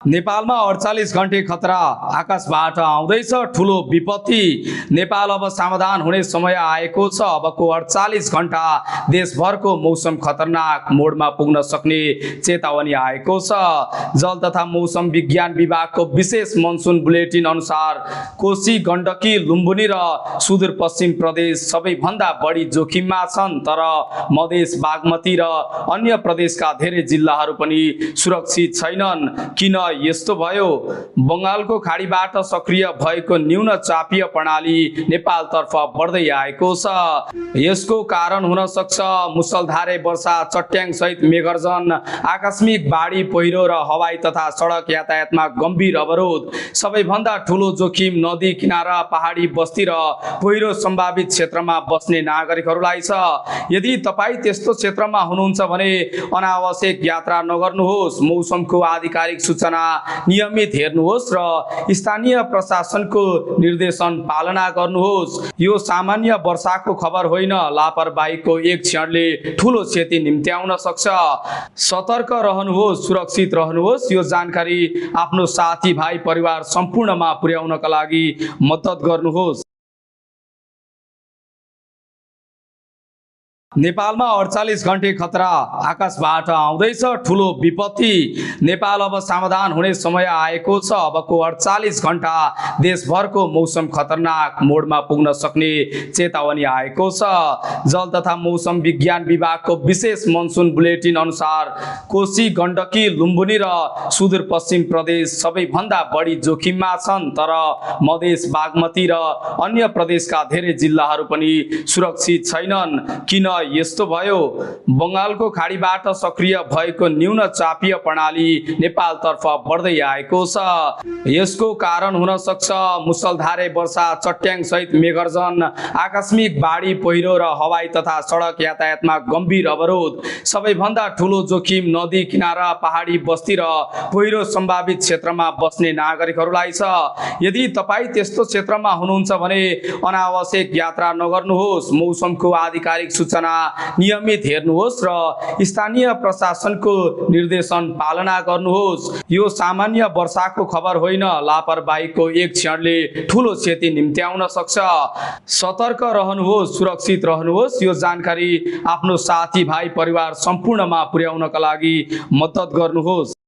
नेपालमा 48 घण्टे खतरा आकाशबाट आउँदैछ ठूलो विपत्ति। नेपाल अब सावधान हुने समय आएको छ। अबको 48 घण्टा देशभरको मौसम खतरनाक मोडमा पुग्न सक्ने चेतावनी आएको छ। जल तथा मौसम विज्ञान विभागको विशेष मनसुन बुलेटिन अनुसार कोशी, गण्डकी, लुम्बिनी र सुदूरपश्चिम प्रदेश सबैभन्दा बढी जोखिममा छन्, तर मधेस, बागमती र अन्य प्रदेशका धेरै जिल्लाहरू पनि सुरक्षित छैनन्। किन यस्तो भयो? बंगालको खाडीबाट सक्रिय भएको न्यून चापीय प्रणाली नेपालतर्फ बढ्दै आएको छ। यसको कारण हुन सक्छ मुसलधारे वर्षा, चट्याङ सहित मेघर्जन, आकस्मिक बाढी, पहिरो र हवाई तथा सडक यातायातमा गम्भीर अवरोध। सबैभन्दा ठूलो जोखिम नदी किनारा, पहाडी बस्ती र पहिरो सम्भावित क्षेत्रमा बस्ने नागरिकहरूलाई छ। यदि तपाईँ त्यस्तो क्षेत्रमा हुनुहुन्छ भने अनावश्यक यात्रा नगर्नुहोस्। मौसमको आधिकारिक सूचना नियमित हेर्नुहोस् र स्थानीय प्रशासनको निर्देशन पालना गर्नुहोस्। यो सामान्य वर्षाको खबर होइन, लापरवाहीको एक क्षणले ठूलो क्षति निम्त्याउन सक्छ। सतर्क रहनुहोस्, सुरक्षित रहनुहोस्। यो जानकारी आफ्नो साथी, भाइ, परिवार सम्पूर्णमा पुर्याउनका लागि मद्दत गर्नुहोस्। नेपालमा 48 घण्टे खतरा आकाशबाट आउँदैछ ठूलो विपत्ति। नेपाल अब सावधान हुने समय आएको छ। अबको 48 घण्टा देशभरको मौसम खतरनाक मोडमा पुग्न सक्ने चेतावनी आएको छ। जल तथा मौसम विज्ञान विभागको विशेष मनसुन बुलेटिन अनुसार कोशी, गण्डकी, लुम्बिनी र सुदूरपश्चिम प्रदेश सबैभन्दा बढी जोखिममा छन्, तर मधेस, बागमती र अन्य प्रदेशका धेरै जिल्लाहरू पनि सुरक्षित छैनन्। किन यस्तो भयो? बंगालको खाडीबाट सक्रिय भएको न्यून चापीय प्रणाली नेपालतर्फ बढ्दै आएको छ। यसको कारण हुन सक्छ मुसलधारे वर्षा, चट्याङ सहित मेघर्जन, आकस्मिक बाढी, पहिरो र हवाई तथा सडक यातायातमा गम्भीर अवरोध। सबैभन्दा ठूलो जोखिम नदी किनारा, पहाडी बस्ती र पहिरो सम्भावित क्षेत्रमा बस्ने नागरिकहरूलाई छ। यदि तपाईँ त्यस्तो क्षेत्रमा हुनुहुन्छ भने अनावश्यक यात्रा नगर्नुहोस्। मौसमको आधिकारिक सूचना नियमित हेर्नुहोस् र स्थानीय प्रशासनको निर्देशन पालना गर्नुहोस्। यो सामान्य वर्षाको खबर होइन, लापरवाहीको एक क्षणले ठूलो क्षति निम्त्याउन सक्छ। सतर्क रहनुहोस्, सुरक्षित रहनुहोस्। यो जानकारी आफ्नो साथी, भाइ, परिवार सम्पूर्णमा पुर्याउनका लागि मद्दत गर्नुहोस्।